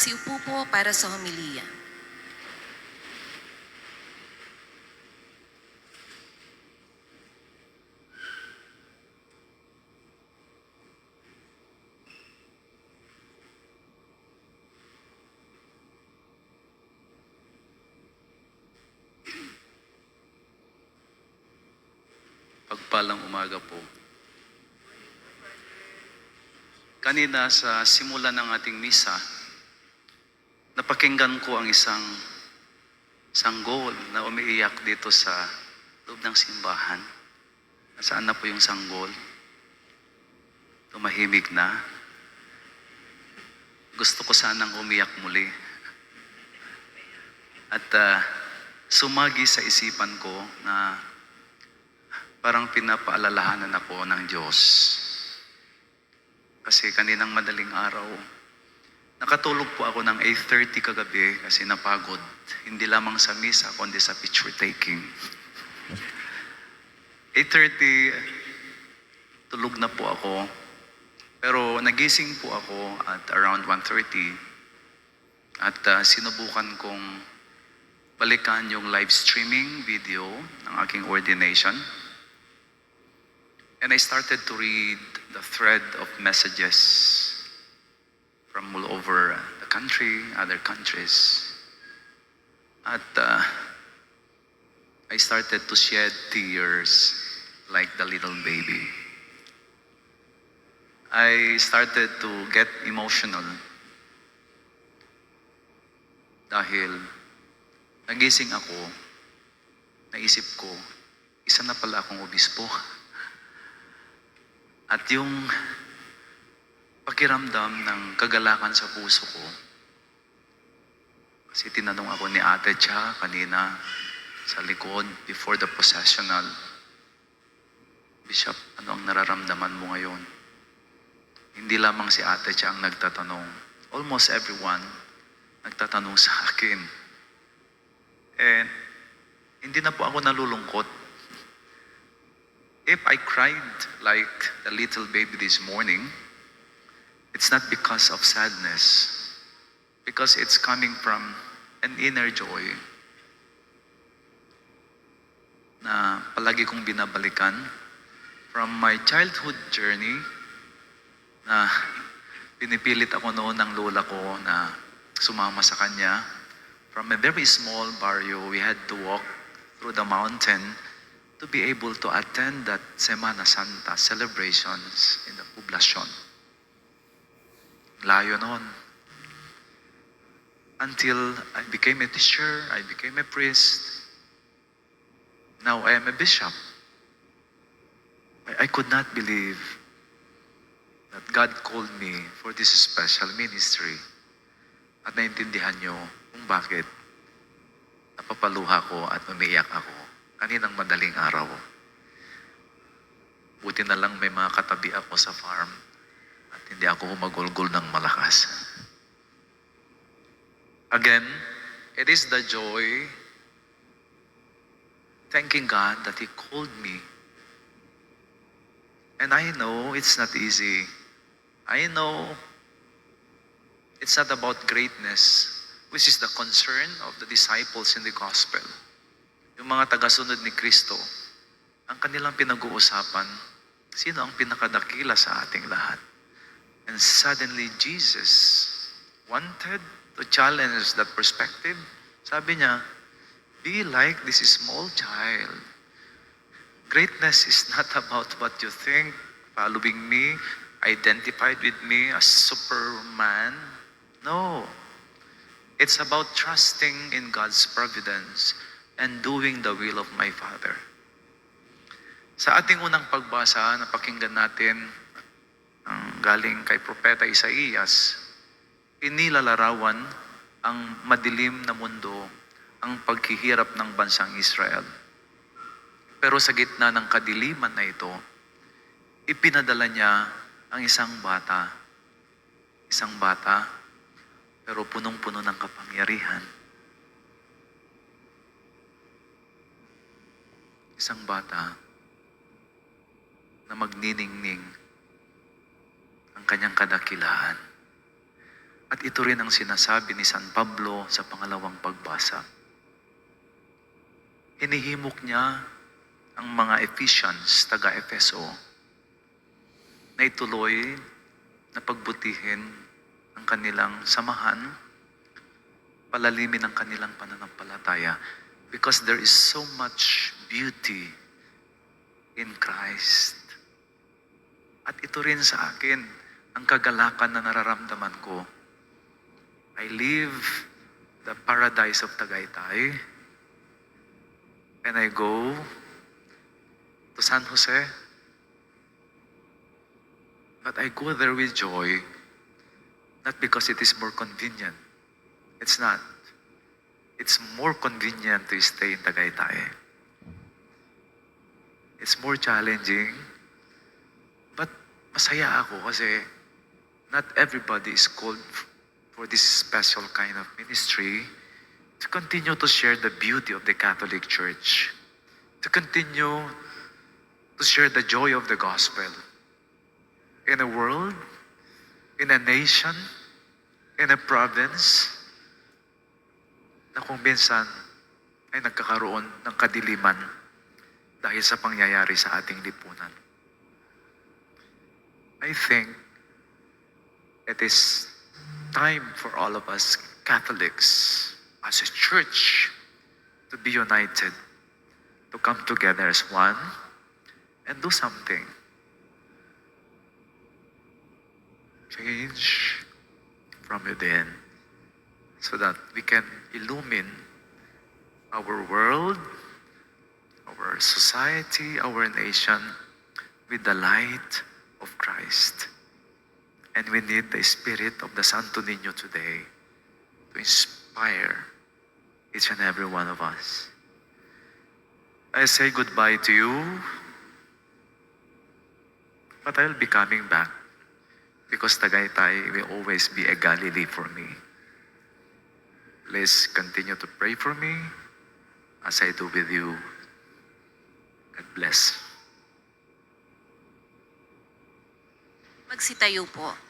Pasiupo po para sa homilya. Pagpalang umaga po. Kanina sa simula ng ating misa, napakinggan ko ang isang sanggol na umiiyak dito sa loob ng simbahan. Nasaan na po yung sanggol? Tumahimik na. Gusto ko sanang umiyak muli. At sumagi sa isipan ko na parang pinapaalalahanan ako ng Diyos. Kasi kaninang madaling araw, nakatulog po ako ng 8:30 kagabi kasi napagod. Hindi lamang sa misa, kundi sa picture taking. 8:30, tulog na po ako. Pero nagising po ako at around 1:30 at sinubukan kong balikan yung live streaming video ng aking ordination. And I started to read the thread of messages from all over the country, other countries. At I started to shed tears like the little baby. I started to get emotional dahil nagising ako, naisip ko, isa na pala akong obispo. At yung pakiramdam ng kagalakan sa puso ko, kasi tinanong ako ni Ate Cha kanina sa likod before the processional, Bishop, ano ang nararamdaman mo ngayon? Hindi lamang si Ate Cha ang nagtatanong. Almost everyone nagtatanong sa akin. And hindi na po ako nalulungkot. If I cried like the little baby this morning, it's not because of sadness, because it's coming from an inner joy na palagi kong binabalikan from my childhood journey na pinipilit ako noon ng lola ko na sumama sa kanya. From a very small barrio, we had to walk through the mountain to be able to attend that Semana Santa celebrations in the poblasyon. Layo noon. Until I became a teacher, I became a priest. Now I am a bishop. I could not believe that God called me for this special ministry. At naintindihan niyo kung bakit napapaluha ko at umiiyak ako kaninang madaling araw. Buti na lang may mga katabi ako sa farm at hindi ako humagulgol ng malakas. Again, it is the joy thanking God that He called me. And I know it's not easy. I know it's not about greatness, which is the concern of the disciples in the gospel. Yung mga tagasunod ni Kristo, ang kanilang pinag-uusapan, sino ang pinakadakila sa ating lahat? And suddenly Jesus wanted to challenge that perspective. Sabi niya, be like this small child. Greatness is not about what you think, following me, identified with me as Superman. No. It's about trusting in God's providence and doing the will of my Father. Sa ating unang pagbasa, napakinggan natin ang galing kay Propeta Isaías, inilalarawan ang madilim na mundo, ang paghihirap ng bansang Israel. Pero sa gitna ng kadiliman na ito, ipinadala niya ang isang bata, pero punong-puno ng kapangyarihan. Isang bata na magniningning ang kanyang kadakilaan. At ito rin ang sinasabi ni San Pablo sa pangalawang pagbasa. Hinihimok niya ang mga Ephesians, taga-Efeso, na ituloy na pagbutihin ang kanilang samahan, palalimin ang kanilang pananampalataya, because there is so much beauty in Christ. At ito rin sa akin, ang kagalakan na nararamdaman ko. I live the paradise of Tagaytay, and I go to San Jose, but I go there with joy, not because it is more convenient. It's not. It's more convenient to stay in Tagaytay. It's more challenging, but masaya ako kasi not everybody is called for this special kind of ministry to continue to share the beauty of the Catholic Church, to continue to share the joy of the gospel in a world, in a nation, in a province, na kung minsan ay nagkakaroon ng kadiliman dahil sa pangyayari sa ating lipunan. I think it is time for all of us Catholics as a church to be united, to come together as one and do something. Change from within so that we can illumine our world, our society, our nation with the light of Christ. And we need the Spirit of the Santo Niño today to inspire each and every one of us. I say goodbye to you, but I'll be coming back because Tagaytay will always be a Galilee for me. Please continue to pray for me as I do with you. God bless. Magsitayo po.